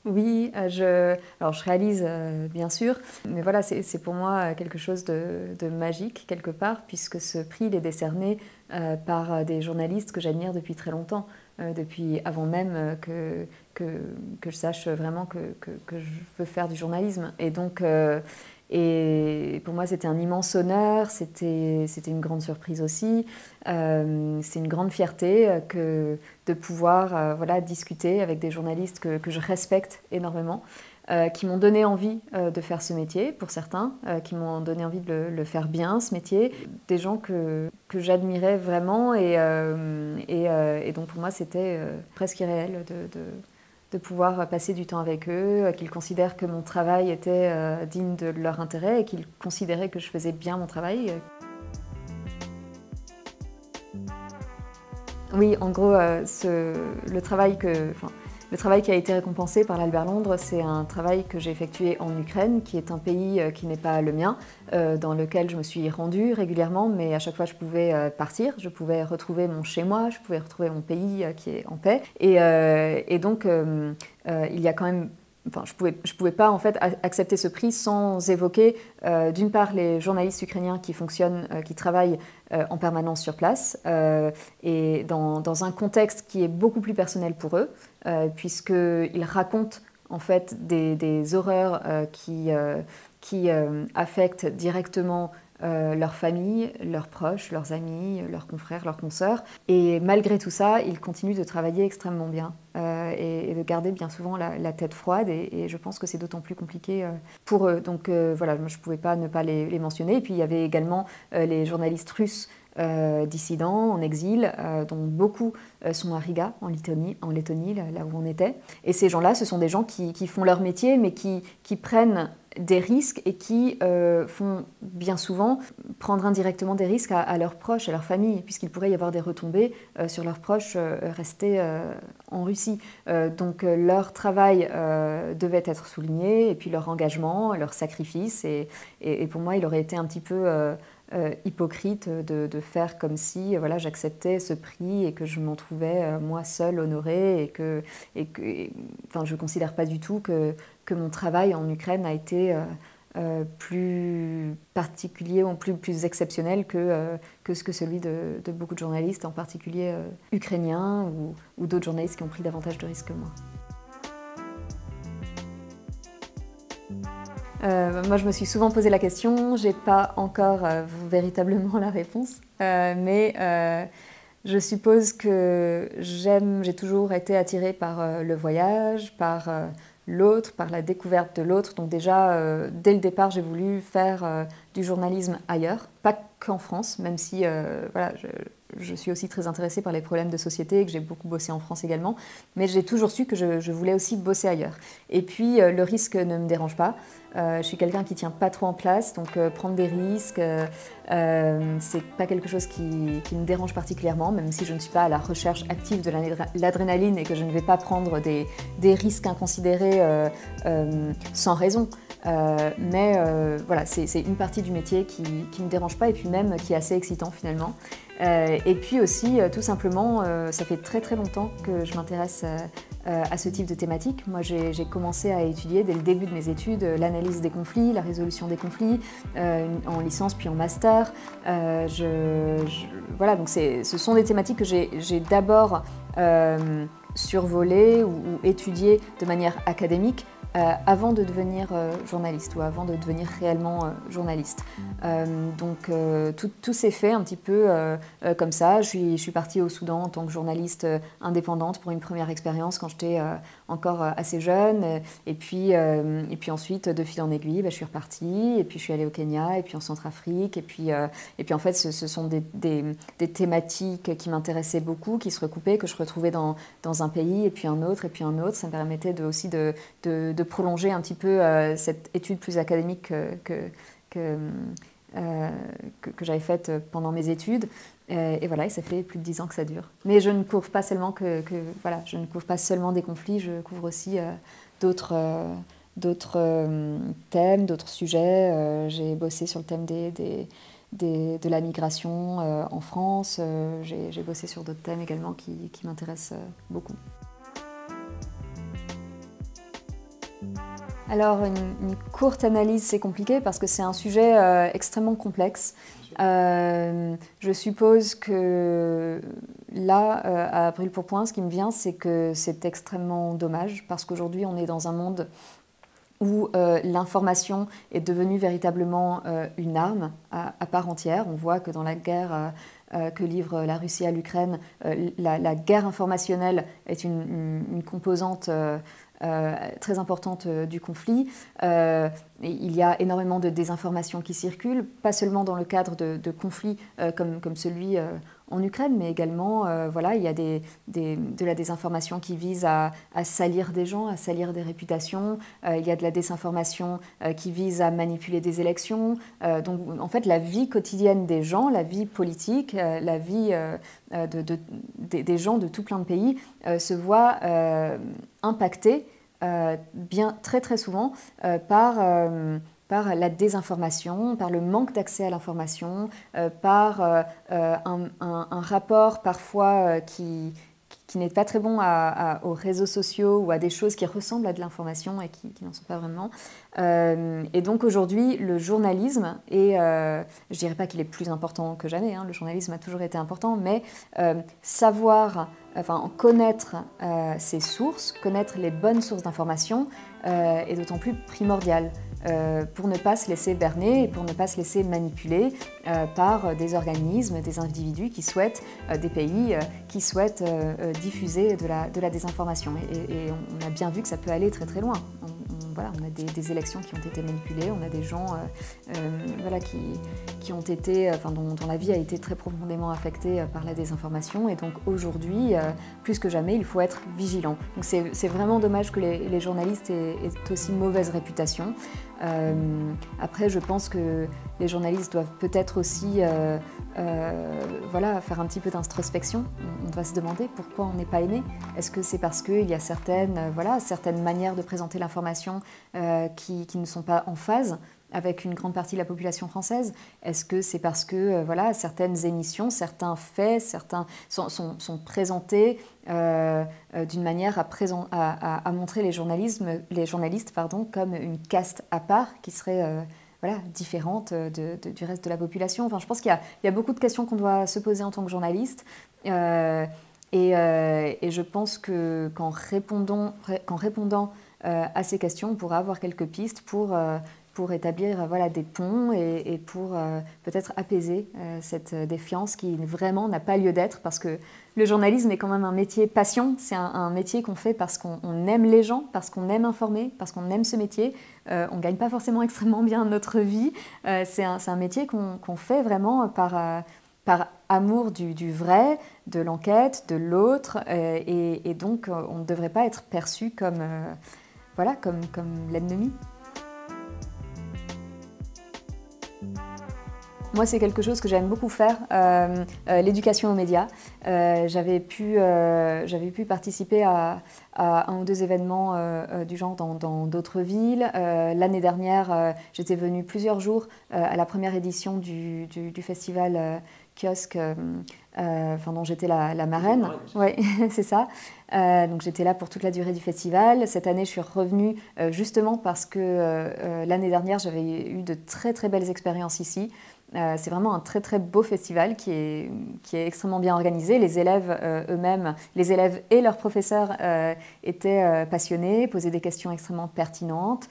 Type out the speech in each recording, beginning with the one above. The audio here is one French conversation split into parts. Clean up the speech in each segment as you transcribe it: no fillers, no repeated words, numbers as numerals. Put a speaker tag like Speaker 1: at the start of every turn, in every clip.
Speaker 1: Oui, alors je réalise bien sûr, mais voilà, c'est pour moi quelque chose de magique quelque part, puisque ce prix il est décerné par des journalistes que j'admire depuis très longtemps, depuis avant même que, que je sache vraiment que je veux faire du journalisme. Et pour moi, c'était un immense honneur, c'était une grande surprise aussi. C'est une grande fierté de pouvoir voilà, discuter avec des journalistes que je respecte énormément, qui m'ont donné envie de faire ce métier, pour certains, qui m'ont donné envie de le faire bien, ce métier. Des gens que j'admirais vraiment et donc pour moi, c'était presque irréel de pouvoir passer du temps avec eux, qu'ils considèrent que mon travail était digne de leur intérêt et qu'ils considéraient que je faisais bien mon travail. Oui, en gros, le travail le travail qui a été récompensé par l'Albert Londres, c'est un travail que j'ai effectué en Ukraine, qui est un pays qui n'est pas le mien, dans lequel je me suis rendue régulièrement, mais à chaque fois je pouvais partir, je pouvais retrouver mon chez-moi, je pouvais retrouver mon pays qui est en paix. Et donc, il y a quand même... Enfin, je pouvais pas en fait accepter ce prix sans évoquer d'une part les journalistes ukrainiens qui fonctionnent, qui travaillent en permanence sur place et dans un contexte qui est beaucoup plus personnel pour eux, puisqu'ils racontent en fait des horreurs qui affectent directement leur famille, leurs proches, leurs amis, leurs confrères, leurs consoeurs. Et malgré tout ça, ils continuent de travailler extrêmement bien et de garder bien souvent la tête froide. Et je pense que c'est d'autant plus compliqué pour eux. Donc voilà, je ne pouvais pas ne pas les mentionner. Et puis il y avait également les journalistes russes dissidents en exil, dont beaucoup sont à Riga, en Lettonie, là où on était. Et ces gens-là, ce sont des gens qui font leur métier, mais qui prennent des risques et qui font bien souvent prendre indirectement des risques à leurs proches, à leur famille, puisqu'il pourrait y avoir des retombées sur leurs proches restés en Russie. Donc leur travail devait être souligné, et puis leur engagement, leur sacrifice. Et pour moi, il aurait été un petit peu hypocrite de faire comme si voilà, j'acceptais ce prix et que je m'en trouvais moi seule honorée enfin, je ne considère pas du tout que mon travail en Ukraine a été plus particulier ou plus exceptionnel que celui de beaucoup de journalistes, en particulier ukrainiens ou d'autres journalistes qui ont pris davantage de risques que moi. Moi, je me suis souvent posé la question, j'ai pas encore véritablement la réponse, mais je suppose que j'ai toujours été attirée par le voyage, par l'autre, par la découverte de l'autre. Donc déjà, dès le départ, j'ai voulu faire du journalisme ailleurs, pas qu'en France, même si voilà, je suis aussi très intéressée par les problèmes de société et que j'ai beaucoup bossé en France également. Mais j'ai toujours su que je voulais aussi bosser ailleurs. Et puis, le risque ne me dérange pas. Je suis quelqu'un qui tient pas trop en place, donc prendre des risques, c'est pas quelque chose qui me dérange particulièrement, même si je ne suis pas à la recherche active de l'adrénaline et que je ne vais pas prendre des risques inconsidérés sans raison. Voilà, c'est une partie du métier qui me dérange pas et puis même qui est assez excitant finalement. Et puis aussi, tout simplement, ça fait très très longtemps que je m'intéresse à ce type de thématique. Moi, j'ai commencé à étudier dès le début de mes études l'analyse des conflits, la résolution des conflits, en licence puis en master. Voilà, donc ce sont des thématiques que j'ai d'abord survolées ou étudiées de manière académique avant de devenir journaliste ou avant de devenir réellement journaliste. Donc tout s'est fait un petit peu comme ça. Je suis partie au Soudan en tant que journaliste indépendante pour une première expérience quand j'étais encore assez jeune. Et puis ensuite, de fil en aiguille, je suis repartie. Et puis je suis allée au Kenya, et puis en Centrafrique. Et puis en fait, ce sont des thématiques qui m'intéressaient beaucoup, qui se recoupaient, que je retrouvais dans un pays, et puis un autre, et puis un autre. Ça me permettait aussi de prolonger un petit peu cette étude plus académique que j'avais faite pendant mes études. Et voilà, et ça fait plus de 10 ans que ça dure. Mais je ne couvre pas seulement voilà, je ne couvre pas seulement des conflits, je couvre aussi d'autres thèmes, d'autres sujets. J'ai bossé sur le thème de la migration en France. J'ai bossé sur d'autres thèmes également qui m'intéressent beaucoup. Alors, une courte analyse, c'est compliqué parce que c'est un sujet extrêmement complexe. Je suppose que là, à Brûle-Pourpoint, ce qui me vient, c'est que c'est extrêmement dommage parce qu'aujourd'hui, on est dans un monde où l'information est devenue véritablement une arme à part entière. On voit que dans la guerre que livre la Russie à l'Ukraine, la guerre informationnelle est une composante très importante du conflit. Il y a énormément de désinformation qui circule, pas seulement dans le cadre de conflits comme celui en Ukraine, mais également voilà, il y a de la désinformation qui vise à salir des gens, à salir des réputations. Il y a de la désinformation qui vise à manipuler des élections. Donc en fait, la vie quotidienne des gens, la vie politique, la vie des gens de tout plein de pays se voit impactée très très souvent par la désinformation, par le manque d'accès à l'information, par un rapport parfois qui n'est pas très bon aux réseaux sociaux ou à des choses qui ressemblent à de l'information et qui n'en sont pas vraiment. Et donc aujourd'hui, le journalisme, je ne dirais pas qu'il est plus important que jamais, hein, le journalisme a toujours été important, mais connaître ses sources, connaître les bonnes sources d'information est d'autant plus primordial. Pour ne pas se laisser berner et pour ne pas se laisser manipuler par des organismes, des individus qui souhaitent, des pays qui souhaitent diffuser de la désinformation. Et on a bien vu que ça peut aller très très loin. Voilà, on a des élections qui ont été manipulées, on a des gens voilà, qui ont été, dont la vie a été très profondément affectée par la désinformation. Et donc aujourd'hui, plus que jamais, il faut être vigilant. Donc c'est vraiment dommage que les journalistes aient aussi mauvaise réputation. Après, je pense que les journalistes doivent peut-être aussi voilà, faire un petit peu d'introspection. On doit se demander pourquoi on n'est pas aimé. Est-ce que c'est parce qu'il y a certaines manières de présenter l'information qui ne sont pas en phase avec une grande partie de la population française? Est-ce que c'est parce que voilà, certaines émissions, certains faits, certains sont présentés d'une manière à montrer les journalistes comme une caste à part qui serait voilà, différente du reste de la population? Enfin, je pense qu'il y a beaucoup de questions qu'on doit se poser en tant que journaliste. Et je pense qu'en répondant à ces questions, on pourra avoir quelques pistes pour établir voilà, des ponts et pour peut-être apaiser cette défiance qui vraiment n'a pas lieu d'être, parce que le journalisme est quand même un métier passion, c'est un métier qu'on fait parce qu'on aime les gens, parce qu'on aime informer, parce qu'on aime ce métier. On ne gagne pas forcément extrêmement bien notre vie, c'est un métier qu'on fait vraiment par amour du vrai, de l'enquête, de l'autre, et donc on ne devrait pas être perçu comme l'ennemi. Moi, c'est quelque chose que j'aime beaucoup faire, l'éducation aux médias. J'avais pu participer à un ou deux événements du genre dans d'autres villes. L'année dernière, j'étais venue plusieurs jours à la première édition du festival Kiosque, dont j'étais la marraine. Oui, c'est ça. Donc j'étais là pour toute la durée du festival. Cette année, je suis revenue justement parce que l'année dernière, j'avais eu de très très belles expériences ici. C'est vraiment un très très beau festival qui est extrêmement bien organisé. Les élèves eux-mêmes, les élèves et leurs professeurs étaient passionnés, posaient des questions extrêmement pertinentes.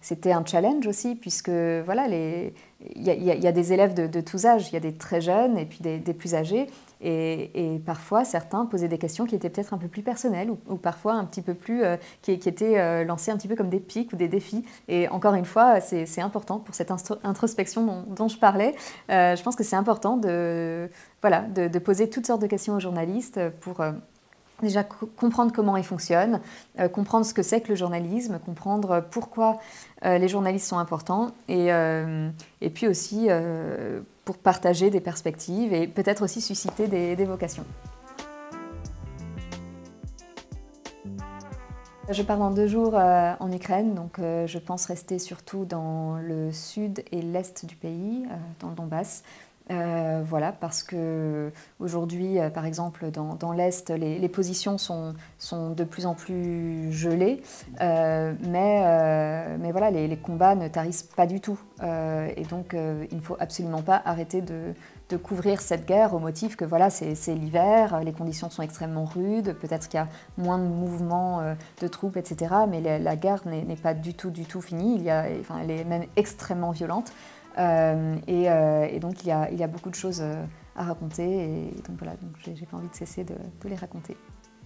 Speaker 1: C'était un challenge aussi, puisque voilà, il y a des élèves de tous âges, il y a des très jeunes et puis des plus âgés. Et parfois, certains posaient des questions qui étaient peut-être un peu plus personnelles ou parfois un petit peu plus, qui étaient lancées un petit peu comme des pics ou des défis. Et encore une fois, c'est important pour cette introspection dont je parlais. Je pense que c'est important de poser toutes sortes de questions aux journalistes pour déjà comprendre comment ils fonctionnent, comprendre ce que c'est que le journalisme, comprendre pourquoi les journalistes sont importants et puis aussi pour partager des perspectives et peut-être aussi susciter des vocations. Je pars dans 2 jours en Ukraine, donc je pense rester surtout dans le sud et l'est du pays, dans le Donbass. Voilà, parce que aujourd'hui, par exemple, dans l'Est, les positions sont de plus en plus gelées, mais voilà, les combats ne tarissent pas du tout. Et donc, il ne faut absolument pas arrêter de couvrir cette guerre au motif que voilà, c'est l'hiver, les conditions sont extrêmement rudes, peut-être qu'il y a moins de mouvements de troupes, etc. Mais la guerre n'est pas du tout finie, elle est même extrêmement violente. Et donc il y a beaucoup de choses à raconter, et donc voilà, donc j'ai pas envie de cesser de les raconter.